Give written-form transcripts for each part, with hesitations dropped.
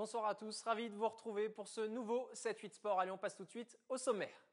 Bonsoir à tous, ravi de vous retrouver pour ce nouveau 7-8 Sport. Allez, on passe tout de suite au sommaire.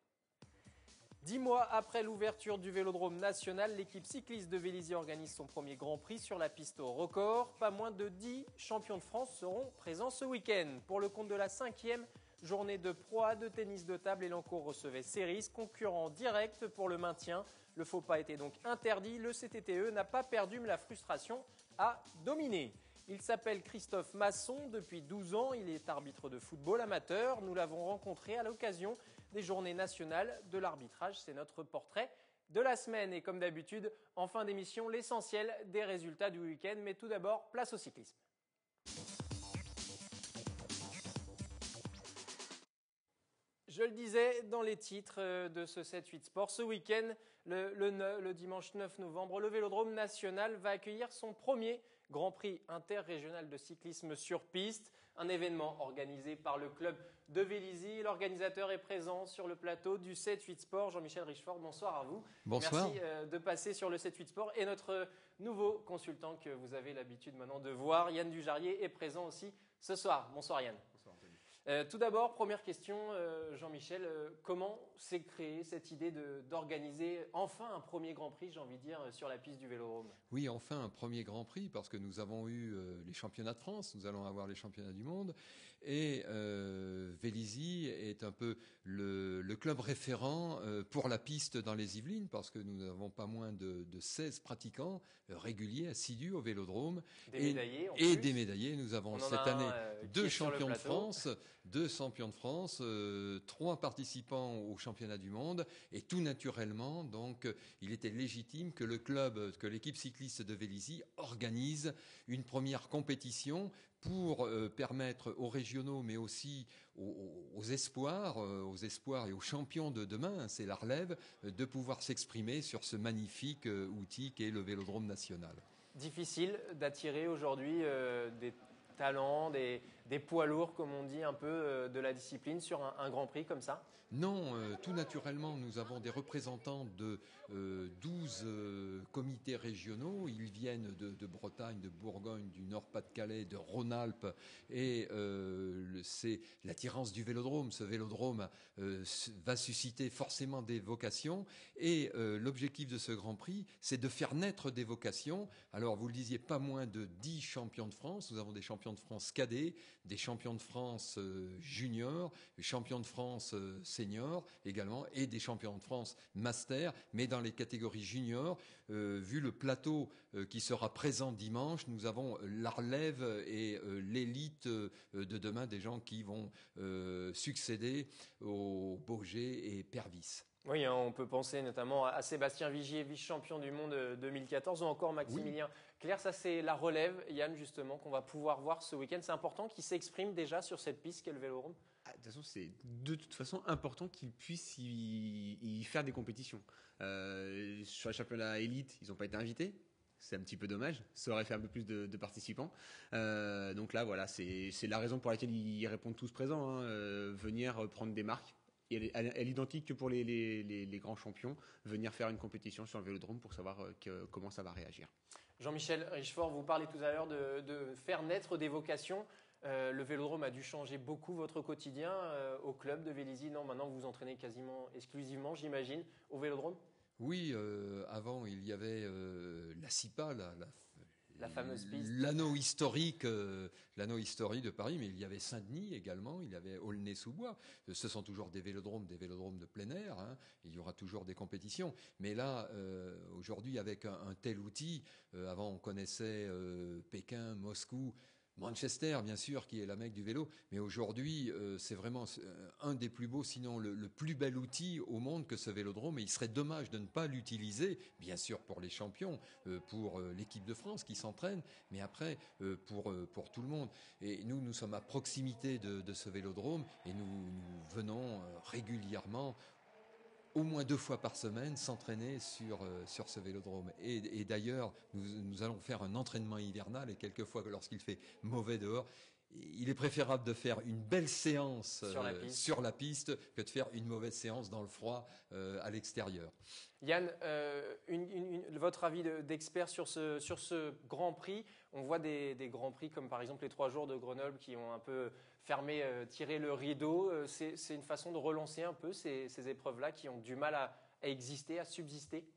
10 mois après l'ouverture du Vélodrome national, l'équipe cycliste de Vélizy organise son premier Grand Prix sur la piste au record. Pas moins de 10 champions de France seront présents ce week-end. Pour le compte de la 5e journée de Pro A de tennis de table, Elancourt recevait Ceris, concurrent direct pour le maintien. Le faux pas était donc interdit. Le CTTE n'a pas perdu, mais la frustration a dominé. Il s'appelle Christophe Masson, depuis 12 ans, il est arbitre de football amateur. Nous l'avons rencontré à l'occasion des journées nationales de l'arbitrage. C'est notre portrait de la semaine. Et comme d'habitude, en fin d'émission, l'essentiel des résultats du week-end. Mais tout d'abord, place au cyclisme. Je le disais dans les titres de ce 7-8 Sport, ce week-end, le dimanche 9 novembre, le Vélodrome national va accueillir son premier Grand Prix interrégional de cyclisme sur piste, un événement organisé par le club de Vélizy. L'organisateur est présent sur le plateau du 7-8 Sport. Jean-Michel Richefort, bonsoir à vous. Bonsoir. Merci de passer sur le 7-8 Sport. Et notre nouveau consultant que vous avez l'habitude maintenant de voir, Yann Dujarier, est présent aussi ce soir. Bonsoir Yann. Bonsoir Anthony. Tout d'abord, première question, Jean-Michel, comment s'est créée cette idée d'organiser enfin un premier Grand Prix, j'ai envie de dire, sur la piste du Vélodrome? Oui, enfin un premier Grand Prix, parce que nous avons eu les championnats de France, nous allons avoir les championnats du monde, et Vélizy est un peu le club référent pour la piste dans les Yvelines, parce que nous n'avons pas moins de 16 pratiquants réguliers, assidus au Vélodrome. Des médaillés en et plus. des médaillés. Nous avons cette année deux champions de France. 2 champions de France, 3 participants au championnat du monde, et tout naturellement, donc, il était légitime que que l'équipe cycliste de Vélizy organise une première compétition pour permettre aux régionaux, mais aussi aux espoirs et aux champions de demain, c'est la relève, de pouvoir s'exprimer sur ce magnifique outil qu'est le Vélodrome national. Difficile d'attirer aujourd'hui des talents, des poids lourds, comme on dit un peu, de la discipline sur un Grand Prix comme ça? Non, tout naturellement, nous avons des représentants de 12 comités régionaux. Ils viennent de Bretagne, de Bourgogne, du Nord-Pas-de-Calais, de Rhône-Alpes. Et c'est l'attirance du Vélodrome. Ce Vélodrome va susciter forcément des vocations. Et l'objectif de ce Grand Prix, c'est de faire naître des vocations. Alors, vous le disiez, pas moins de 10 champions de France. Nous avons des champions de France cadets, des champions de France juniors, des champions de France seniors également, et des champions de France master, mais dans les catégories juniors, vu le plateau qui sera présent dimanche, nous avons la relève et l'élite de demain, des gens qui vont succéder aux Bourget et Pervis. Oui, hein, on peut penser notamment à Sébastien Vigier, vice-champion du monde 2014, ou encore Maximilien Clerc. Ça, c'est la relève, Yann, justement, qu'on va pouvoir voir ce week-end. C'est important qu'il s'exprime déjà sur cette piste qu'est le Vélodrome. De toute façon, c'est de toute façon important qu'ils puissent y faire des compétitions. Sur le championnat élite, ils n'ont pas été invités. C'est un petit peu dommage. Ça aurait fait un peu plus de participants. Donc là, voilà, c'est la raison pour laquelle ils répondent tous présents. Hein. Venir prendre des marques. Et elle est identique que pour les grands champions, venir faire une compétition sur le Vélodrome pour savoir comment ça va réagir. Jean-Michel Richefort, vous parlez tout à l'heure de faire naître des vocations. Le Vélodrome a dû changer beaucoup votre quotidien au club de Vélizy. Non, maintenant vous vous entraînez quasiment exclusivement, j'imagine, au Vélodrome? Oui, avant il y avait la CIPA, la fameuse piste. L'anneau historique de Paris, mais il y avait Saint-Denis également, il y avait Aulnay-sous-Bois. Ce sont toujours des vélodromes de plein air. Hein. Il y aura toujours des compétitions. Mais là, aujourd'hui, avec un tel outil, avant on connaissait Pékin, Moscou, Manchester, bien sûr, qui est la Mecque du vélo, mais aujourd'hui, c'est vraiment un des plus beaux, sinon le plus bel outil au monde que ce vélodrome, et il serait dommage de ne pas l'utiliser, bien sûr pour les champions, pour l'équipe de France qui s'entraîne, mais après, pour tout le monde. Et nous sommes à proximité de ce vélodrome, et nous venons régulièrement, au moins 2 fois par semaine, s'entraîner sur ce vélodrome. Et d'ailleurs, nous allons faire un entraînement hivernal, et quelquefois, lorsqu'il fait mauvais dehors, il est préférable de faire une belle séance sur la piste que de faire une mauvaise séance dans le froid à l'extérieur. Yann, votre avis d'expert sur ce Grand Prix? On voit des Grands Prix comme par exemple les 3 jours de Grenoble qui ont un peu fermé, tiré le rideau. C'est une façon de relancer un peu ces épreuves-là qui ont du mal à exister, à subsister?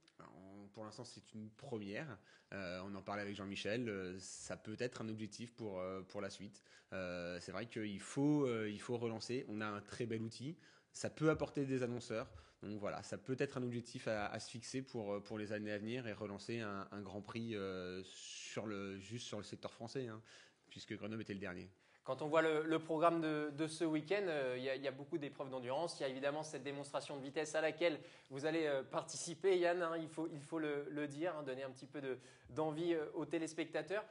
Pour l'instant, c'est une première. On en parlait avec Jean-Michel. Ça peut être un objectif pour la suite. C'est vrai qu'il faut relancer. On a un très bel outil. Ça peut apporter des annonceurs. Donc voilà, ça peut être un objectif à se fixer pour les années à venir et relancer un Grand Prix juste sur le secteur français, hein, puisque Grenoble était le dernier. Quand on voit le programme de ce week-end, il y a beaucoup d'épreuves d'endurance. Il y a évidemment cette démonstration de vitesse à laquelle vous allez participer, Yann, hein, il faut le dire, hein, donner un petit peu d'envie aux téléspectateurs.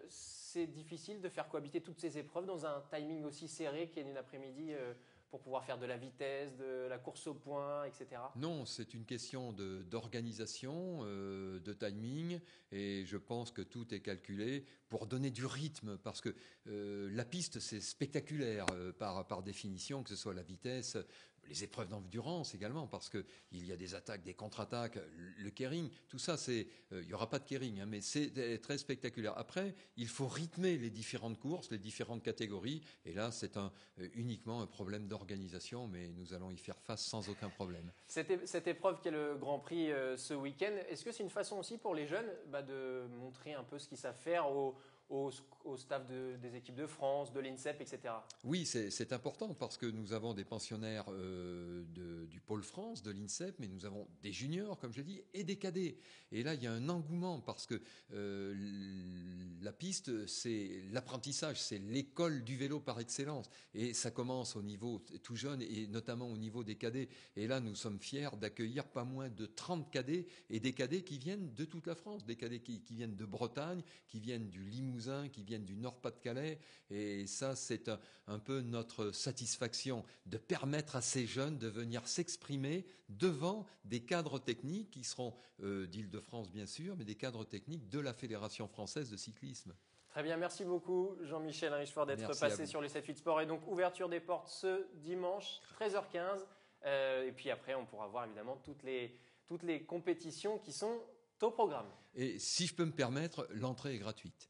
C'est difficile de faire cohabiter toutes ces épreuves dans un timing aussi serré qu'il y a une après-midi pour pouvoir faire de la vitesse, de la course au point, etc. Non, c'est une question d'organisation, de timing, et je pense que tout est calculé pour donner du rythme, parce que la piste, c'est spectaculaire par définition, que ce soit la vitesse, les épreuves d'endurance également, parce qu'il y a des attaques, des contre-attaques, le keiring, tout ça, il n'y aura pas de keiring, hein, mais c'est très spectaculaire. Après, il faut rythmer les différentes courses, les différentes catégories, et là, c'est uniquement un problème d'organisation, mais nous allons y faire face sans aucun problème. Cette épreuve qui est le Grand Prix ce week-end, est-ce que c'est une façon aussi pour les jeunes de montrer un peu ce qu'ils savent faire au staff des équipes de France, de l'INSEP, etc. Oui, c'est important parce que nous avons des pensionnaires du Pôle France, de l'INSEP, mais nous avons des juniors, comme je l'ai dit, et des cadets. Et là, il y a un engouement parce que la piste, c'est l'apprentissage, c'est l'école du vélo par excellence. Et ça commence au niveau tout jeune et notamment au niveau des cadets. Et là, nous sommes fiers d'accueillir pas moins de 30 cadets et des cadets qui viennent de toute la France, des cadets qui viennent de Bretagne, qui viennent du Limousin, qui viennent du Nord-Pas-de-Calais. Et ça, c'est un peu notre satisfaction de permettre à ces jeunes de venir s'exprimer devant des cadres techniques qui seront d'Île-de-France, bien sûr, mais des cadres techniques de la Fédération française de cyclisme. Très bien, merci beaucoup Jean-Michel Richefort d'être passé sur les 7-8 Sports. Et donc, ouverture des portes ce dimanche, 13h15. Et puis après, on pourra voir évidemment toutes les compétitions qui sont au programme. Et si je peux me permettre, l'entrée est gratuite.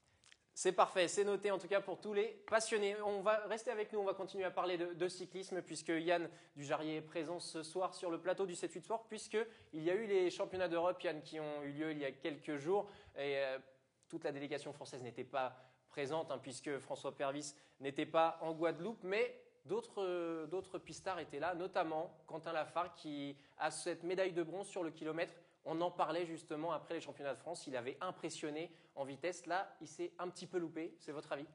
C'est parfait, c'est noté en tout cas pour tous les passionnés. On va rester avec nous, on va continuer à parler de cyclisme puisque Yann Dujarrier est présent ce soir sur le plateau du 7-8 Sport puisqu'il y a eu les championnats d'Europe, Yann, qui ont eu lieu il y a quelques jours et toute la délégation française n'était pas présente puisque François Pervis n'était pas en Guadeloupe, mais d'autres pistards étaient là, notamment Quentin Lafargue qui a cette médaille de bronze sur le kilomètre. On en parlait justement après les championnats de France. Il avait impressionné en vitesse. Là, il s'est un petit peu loupé. C'est votre avis?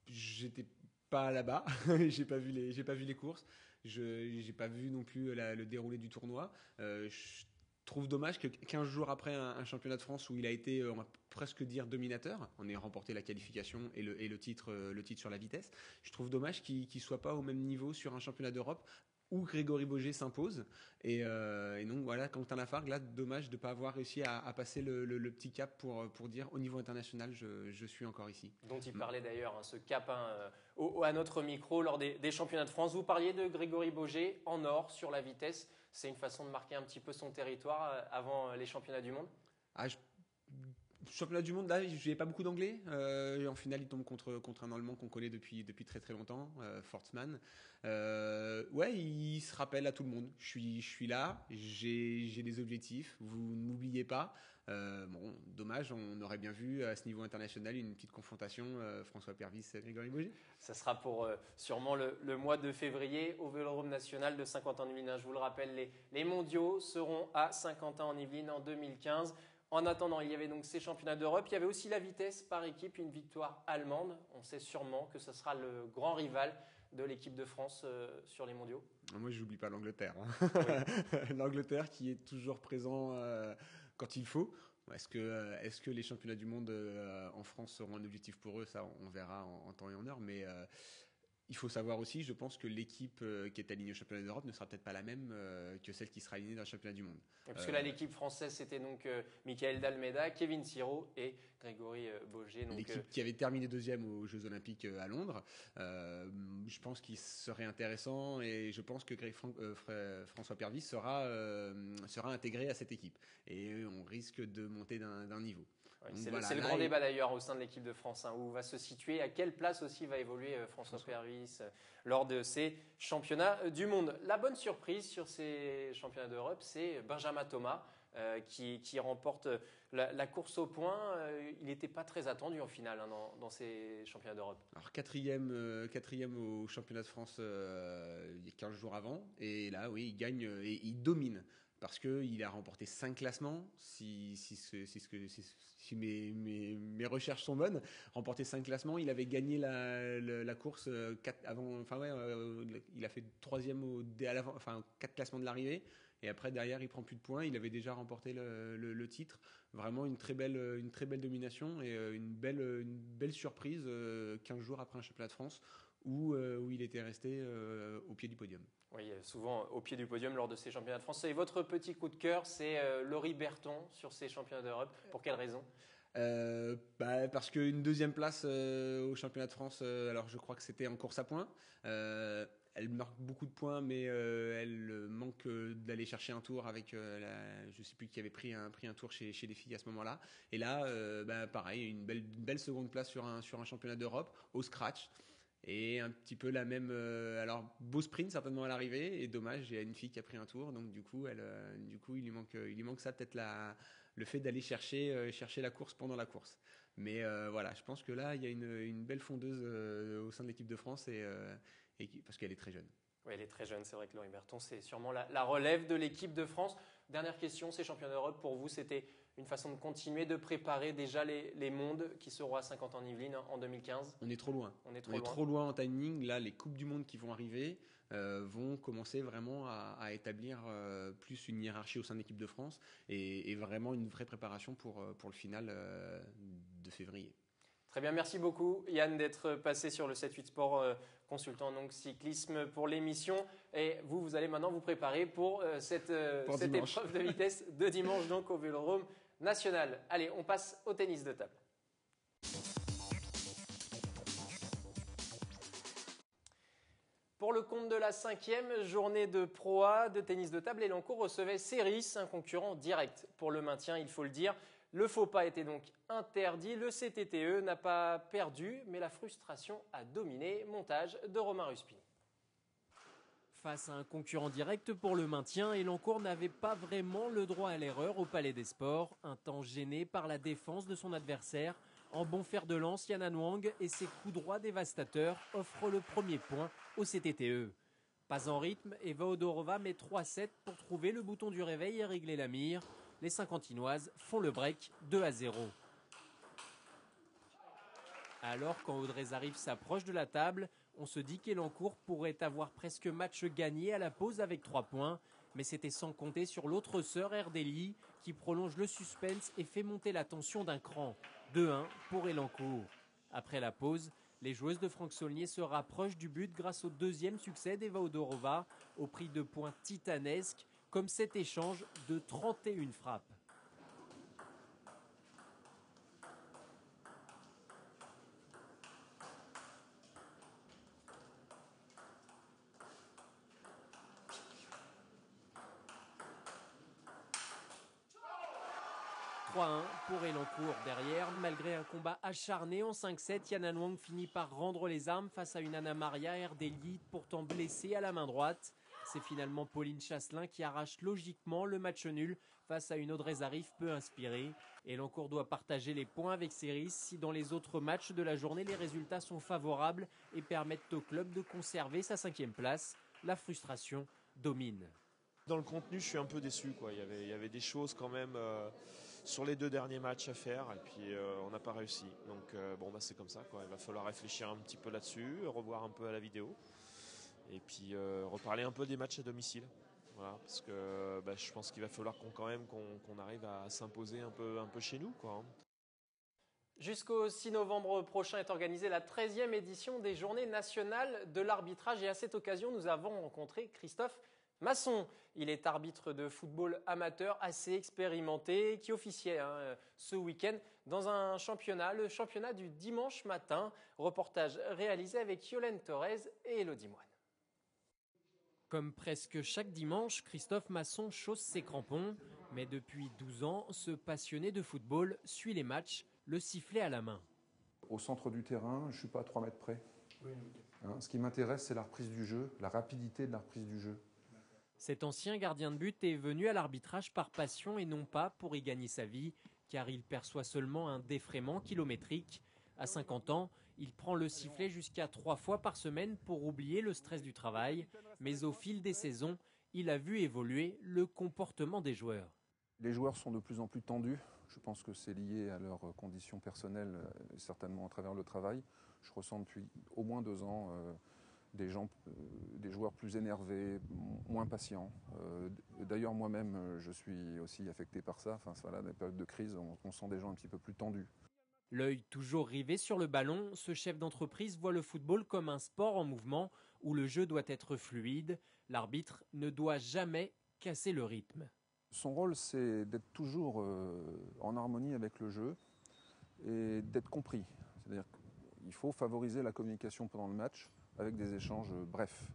J'étais pas là-bas. j'ai pas vu les courses. J'ai pas vu non plus le déroulé du tournoi. Je trouve dommage que 15 jours après un championnat de France où il a été, on va presque dire, dominateur, on ait remporté la qualification et le titre sur la vitesse. Je trouve dommage qu'il soit pas au même niveau sur un championnat d'Europe où Grégory Boger s'impose. Et donc voilà, Quentin Lafargue, là, dommage de ne pas avoir réussi à passer le petit cap pour dire au niveau international, je suis encore ici. Dont il parlait d'ailleurs, ce cap à notre micro lors des championnats de France. Vous parliez de Grégory Boger en or sur la vitesse. C'est une façon de marquer un petit peu son territoire avant les championnats du monde? Championnat du monde, là, je n'ai pas beaucoup d'anglais. En finale, il tombe contre un Allemand qu'on connaît depuis très très longtemps, Fortsman. Ouais, il se rappelle à tout le monde. Je suis là, j'ai des objectifs, vous ne m'oubliez pas. Bon, dommage, on aurait bien vu à ce niveau international une petite confrontation François Pervis et Grégory Boger. Ça sera pour sûrement le mois de février au Vélodrome national de Saint-Quentin-en-Yvelines. Je vous le rappelle, les mondiaux seront à Saint-Quentin-en-Yvelines en 2015. En attendant, il y avait donc ces championnats d'Europe. Il y avait aussi la vitesse par équipe, une victoire allemande. On sait sûrement que ce sera le grand rival de l'équipe de France sur les mondiaux. Moi, je n'oublie pas l'Angleterre. Hein. Oui. L'Angleterre qui est toujours présent quand il faut. Est-ce que les championnats du monde en France seront un objectif pour eux? Ça, on verra en temps et en heure. Mais Il faut savoir aussi, je pense que l'équipe qui est alignée au championnat d'Europe ne sera peut-être pas la même que celle qui sera alignée dans le championnat du monde. Parce que là, l'équipe française, c'était donc Michael Dalmeida, Kevin Siro et Grégory Boger. L'équipe qui avait terminé deuxième aux Jeux Olympiques à Londres. Je pense qu'il serait intéressant et je pense que François Pervis sera intégré à cette équipe. Et on risque de monter d'un niveau. Oui, c'est le grand débat d'ailleurs au sein de l'équipe de France, où va se situer, à quelle place aussi va évoluer François Pervis lors de ces championnats du monde. La bonne surprise sur ces championnats d'Europe, c'est Benjamin Thomas qui remporte la course au point. Il n'était pas très attendu en finale dans ces championnats d'Europe. Alors quatrième au championnat de France il y a 15 jours avant, et là oui il gagne et il domine. Parce qu'il a remporté 5 classements, si mes recherches sont bonnes, remporté 5 classements, il avait gagné la course il a fait troisième 4 classements de l'arrivée, et après derrière il prend plus de points, il avait déjà remporté le titre. Vraiment une très belle domination et une belle surprise 15 jours après un championnat de France où il était resté au pied du podium. Oui, souvent au pied du podium lors de ces championnats de France. Et votre petit coup de cœur, c'est Laurie Berton sur ces championnats d'Europe. Pour quelle raison ? Parce qu'une deuxième place au championnat de France, alors je crois que c'était en course à points. Elle marque beaucoup de points, mais elle manque d'aller chercher un tour avec je ne sais plus qui avait pris un tour chez les filles à ce moment-là. Et là, pareil, une belle seconde place sur un championnat d'Europe au scratch. Et un petit peu la même. Alors, beau sprint certainement à l'arrivée, et dommage, il y a une fille qui a pris un tour, donc du coup, il lui manque ça, peut-être le fait d'aller chercher la course pendant la course. Mais voilà, je pense que là, il y a une belle fondeuse au sein de l'équipe de France, parce qu'elle est très jeune. Oui, elle est très jeune, c'est vrai que Laurie Berton, c'est sûrement la relève de l'équipe de France. Dernière question, ces championnats d'Europe, pour vous, c'était une façon de continuer de préparer déjà les mondes qui seront à 50 ans en Yvelines en 2015? On est trop loin. On est trop loin en timing. Là, les Coupes du Monde qui vont arriver vont commencer vraiment à établir plus une hiérarchie au sein de l'équipe de France et vraiment une vraie préparation pour le final de février. Très bien, merci beaucoup Yann d'être passé sur le 7-8 Sport, consultant donc cyclisme pour l'émission. Et vous allez maintenant vous préparer pour cette épreuve de vitesse de dimanche donc au Vélodrome National. Allez, on passe au tennis de table. Pour le compte de la 5e journée de Pro A de tennis de table, Elancourt recevait Ceris, un concurrent direct pour le maintien, il faut le dire. Le faux pas était donc interdit, le CTTE n'a pas perdu, mais la frustration a dominé. Montage de Romain Ruspini. Face à un concurrent direct pour le maintien, Elancourt n'avait pas vraiment le droit à l'erreur au Palais des Sports. Un temps gêné par la défense de son adversaire. En bon fer de lance, Yanan Wang et ses coups droits dévastateurs offrent le premier point au CTTE. Pas en rythme, Eva Odorova met 3-7 pour trouver le bouton du réveil et régler la mire. Les Saint-Quentinoises font le break 2-0. Alors, quand Audrey Zarif s'approche de la table, on se dit qu'Elancourt pourrait avoir presque match gagné à la pause avec 3 points. Mais c'était sans compter sur l'autre sœur Erdeli qui prolonge le suspense et fait monter la tension d'un cran. 2-1 pour Elancourt. Après la pause, les joueuses de Franck Saulnier se rapprochent du but grâce au deuxième succès d'Eva Odorova au prix de points titanesques, comme cet échange de 31 frappes. « 3-1 pour Elancourt. Derrière, malgré un combat acharné en 5-7, Yanan Wang finit par rendre les armes face à une Anna Maria Erdeli, pourtant blessée à la main droite. C'est finalement Pauline Chasselin qui arrache logiquement le match nul face à une Audrey Zarif peu inspirée. Elancourt doit partager les points avec Ceris si dans les autres matchs de la journée les résultats sont favorables et permettent au club de conserver sa 5e place. La frustration domine. Dans le contenu, je suis un peu déçu, quoi. Il y avait des choses quand même sur les 2 derniers matchs à faire et puis on n'a pas réussi. Donc c'est comme ça, quoi. Il va falloir réfléchir un petit peu là-dessus, revoir un peu à la vidéo et puis reparler un peu des matchs à domicile. Voilà, parce que je pense qu'il va falloir qu'on arrive à s'imposer un peu chez nous, quoi. Jusqu'au 6 novembre prochain est organisée la 13e édition des Journées nationales de l'arbitrage. Et à cette occasion, nous avons rencontré Christophe Masson. Il est arbitre de football amateur assez expérimenté qui officiait ce week-end dans un championnat, le championnat du dimanche matin. Reportage réalisé avec Yolène Torres et Elodie Moine. Comme presque chaque dimanche, Christophe Masson chausse ses crampons. Mais depuis 12 ans, ce passionné de football suit les matchs, le sifflet à la main. Au centre du terrain, je ne suis pas à 3 mètres près. Ce qui m'intéresse, c'est la reprise du jeu, la rapidité de la reprise du jeu. Cet ancien gardien de but est venu à l'arbitrage par passion et non pas pour y gagner sa vie, car il perçoit seulement un défraiement kilométrique. À 50 ans, il prend le sifflet jusqu'à 3 fois par semaine pour oublier le stress du travail. Mais au fil des saisons, il a vu évoluer le comportement des joueurs. Les joueurs sont de plus en plus tendus. Je pense que c'est lié à leurs conditions personnelles, certainement à travers le travail. Je ressens depuis au moins 2 ans des joueurs plus énervés, moins patients. D'ailleurs, moi-même, je suis aussi affecté par ça. Enfin, voilà, dans les périodes de crise, on sent des gens un petit peu plus tendus. L'œil toujours rivé sur le ballon, ce chef d'entreprise voit le football comme un sport en mouvement où le jeu doit être fluide. L'arbitre ne doit jamais casser le rythme. Son rôle, c'est d'être toujours en harmonie avec le jeu et d'être compris. C'est-à-dire qu'il faut favoriser la communication pendant le match avec des échanges brefs.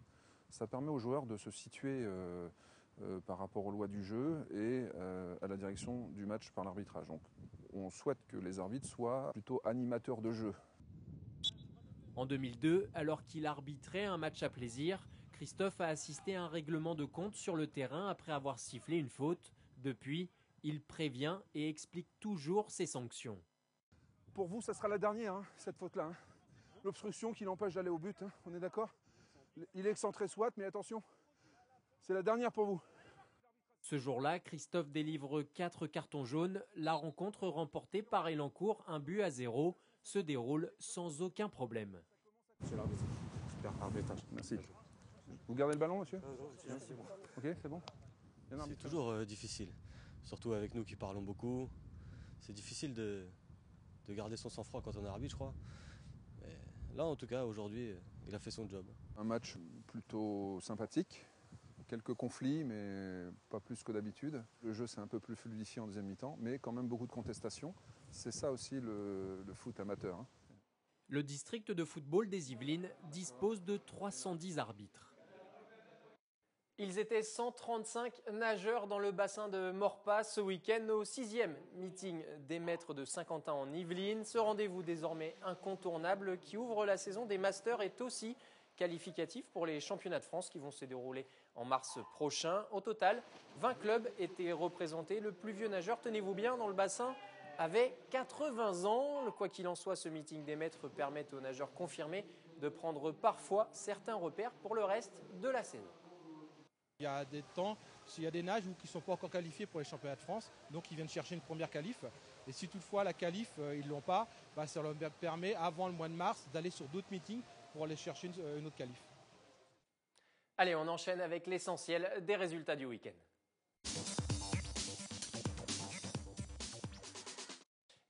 Ça permet aux joueurs de se situer par rapport aux lois du jeu et à la direction du match par l'arbitrage. Donc, on souhaite que les arbitres soient plutôt animateurs de jeu. En 2002, alors qu'il arbitrait un match à plaisir, Christophe a assisté à un règlement de compte sur le terrain après avoir sifflé une faute. Depuis, il prévient et explique toujours ses sanctions. Pour vous, ça sera la dernière, cette faute-là. L'obstruction qui l'empêche d'aller au but, on est d'accord? Il est excentré soit, mais attention, c'est la dernière pour vous. Ce jour-là, Christophe délivre 4 cartons jaunes. La rencontre remportée par Elancourt, 1-0, se déroule sans aucun problème. Monsieur l'arbitre, super arbitrage. Merci. Vous gardez le ballon, monsieur? C'est bon. Ok, c'est bon. C'est toujours difficile, surtout avec nous qui parlons beaucoup. C'est difficile de garder son sang-froid quand on est arbitre, je crois. Mais là, en tout cas, aujourd'hui, il a fait son job. Un match plutôt sympathique. Quelques conflits, mais pas plus que d'habitude. Le jeu s'est un peu plus fluidifié en deuxième mi-temps, mais quand même beaucoup de contestations. C'est ça aussi le foot amateur. Le district de football des Yvelines dispose de 310 arbitres. Ils étaient 135 nageurs dans le bassin de Maurepas ce week-end au 6e meeting des maîtres de Saint-Quentin en Yvelines. Ce rendez-vous désormais incontournable qui ouvre la saison des Masters est aussi qualificatif pour les championnats de France qui vont se dérouler en mars prochain. Au total, 20 clubs étaient représentés. Le plus vieux nageur, tenez-vous bien, dans le bassin avait 80 ans. Quoi qu'il en soit, ce meeting des maîtres permet aux nageurs confirmés de prendre parfois certains repères pour le reste de la saison. Il y a des temps, il y a des nages qui ne sont pas encore qualifiés pour les championnats de France, donc ils viennent chercher une première qualif. Et si toutefois la qualif, ils ne l'ont pas, ça leur permet avant le mois de mars d'aller sur d'autres meetings pour aller chercher une autre qualif. Allez, on enchaîne avec l'essentiel des résultats du week-end.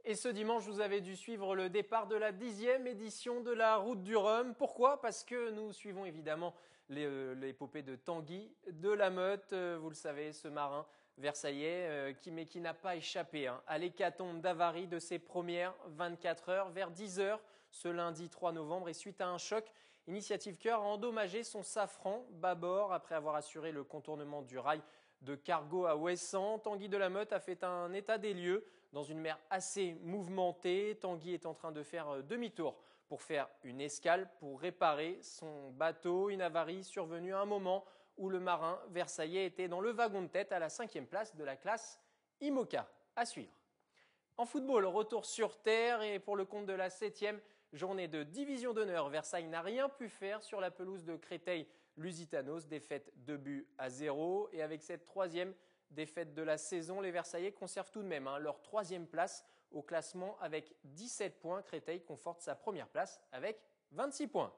Et ce dimanche, vous avez dû suivre le départ de la 10e édition de la Route du Rhum. Pourquoi? Parce que nous suivons évidemment l'épopée de Tanguy de la Meute. Vous le savez, ce marin versaillais qui n'a pas échappé à l'hécatombe d'avarie de ses premières 24 heures vers 10 heures ce lundi 3 novembre. Et suite à un choc, Initiative Cœur a endommagé son safran bâbord après avoir assuré le contournement du rail de Cargo à Ouessant. Tanguy de la Meute a fait un état des lieux dans une mer assez mouvementée. Tanguy est en train de faire demi-tour pour faire une escale pour réparer son bateau. Une avarie survenue à un moment où le marin versaillais était dans le wagon de tête à la 5e place de la classe IMOCA. À suivre. En football, retour sur terre et pour le compte de la 7e journée de division d'honneur, Versailles n'a rien pu faire sur la pelouse de Créteil-Lusitanos, défaite 2-0. Et avec cette 3e défaite de la saison, les Versaillais conservent tout de même leur 3e place au classement avec 17 points. Créteil conforte sa première place avec 26 points.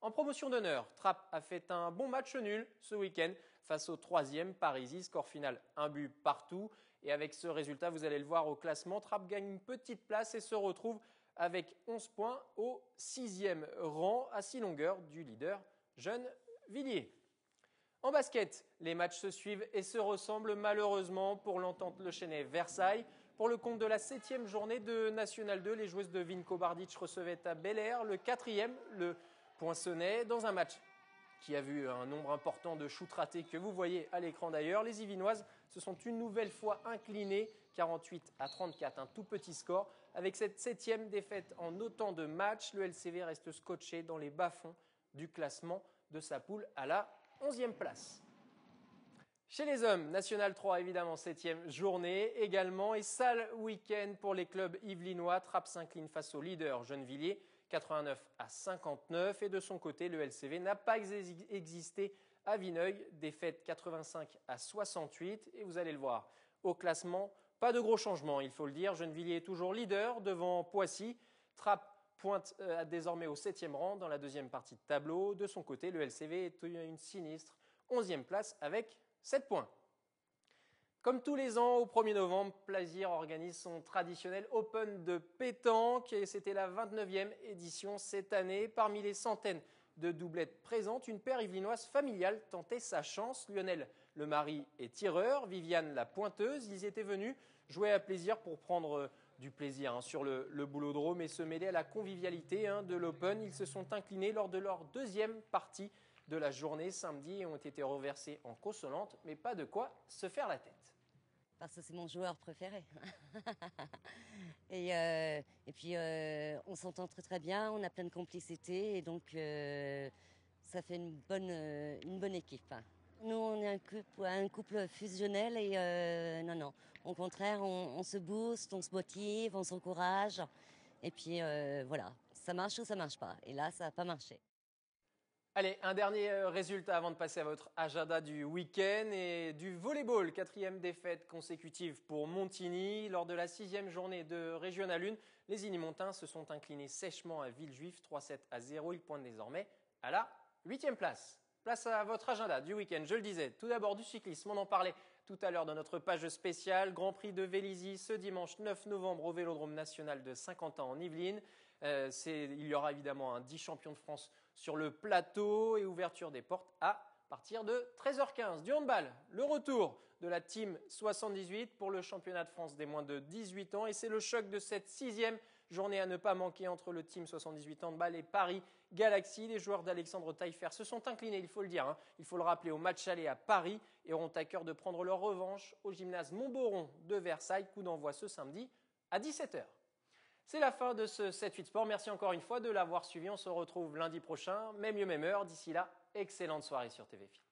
En promotion d'honneur, Trappes a fait un bon match nul ce week-end face au 3e Parisis. Score final 1 but partout. Et avec ce résultat, vous allez le voir au classement, Trappes gagne une petite place et se retrouve avec 11 points au 6e rang, à 6 longueurs du leader Gennevilliers. En basket, les matchs se suivent et se ressemblent malheureusement pour l'Entente Le Chesnay-Versailles. Pour le compte de la 7e journée de National 2, les joueuses de Vinko Bardic recevaient à Bel-Air le 4e, le Poinçonnet, dans un match qui a vu un nombre important de shoots ratés que vous voyez à l'écran d'ailleurs. Les Yvinoises se sont une nouvelle fois inclinées, 48-34, un tout petit score. Avec cette 7e défaite en autant de matchs, le LCV reste scotché dans les bas-fonds du classement de sa poule à la 11e place. Chez les hommes, National 3 évidemment 7e journée également et sale week-end pour les clubs yvelinois. Trappes s'incline face au leader Gennevilliers 89-59 et de son côté le LCV n'a pas existé à Vineuil, défaite 85-68 et vous allez le voir au classement, pas de gros changements il faut le dire. Gennevilliers est toujours leader devant Poissy. Trappes pointe désormais au 7e rang dans la deuxième partie de tableau. De son côté, le LCV est une sinistre 11e place avec 7 points. Comme tous les ans, au 1er novembre, Plaisir organise son traditionnel Open de pétanque et c'était la 29e édition cette année. Parmi les centaines de doublettes présentes, une paire yvelinoise familiale tentait sa chance. Lionel, le mari, est tireur, Viviane, la pointeuse. Ils étaient venus jouer à Plaisir pour prendre du plaisir sur le boulodrome et se mêler à la convivialité de l'Open. Ils se sont inclinés lors de leur deuxième partie de la journée samedi et ont été reversés en consolante, mais pas de quoi se faire la tête. Parce que c'est mon joueur préféré. et puis on s'entend très très bien, on a plein de complicité et donc ça fait une bonne équipe. Nous on est un couple fusionnel et non, au contraire on se booste, on se motive, on s'encourage et puis voilà, ça marche ou ça marche pas. Et là ça n'a pas marché. Allez, un dernier résultat avant de passer à votre agenda du week-end et du volleyball. 4e défaite consécutive pour Montigny. Lors de la 6e journée de Régional 1, les Inimontains se sont inclinés sèchement à Villejuif, 3-7-0. Ils pointent désormais à la 8e place. Place à votre agenda du week-end. Je le disais, tout d'abord du cyclisme. On en parlait tout à l'heure dans notre page spéciale. Grand Prix de Vélizy ce dimanche 9 novembre au Vélodrome national de Saint-Quentin en Yvelines. Il y aura évidemment un 10 champions de France sur le plateau et ouverture des portes à partir de 13h15. Du handball, le retour de la Team 78 pour le championnat de France des moins de 18 ans et c'est le choc de cette 6e journée à ne pas manquer entre le Team 78 handball et Paris Galaxy. Les joueurs d'Alexandre Taillefer se sont inclinés, il faut le dire, il faut le rappeler, au match aller à Paris et auront à cœur de prendre leur revanche au gymnase Montboron de Versailles. Coup d'envoi ce samedi à 17h. C'est la fin de ce 7-8 Sport. Merci encore une fois de l'avoir suivi. On se retrouve lundi prochain, même lieu, même heure. D'ici là, excellente soirée sur TV Film.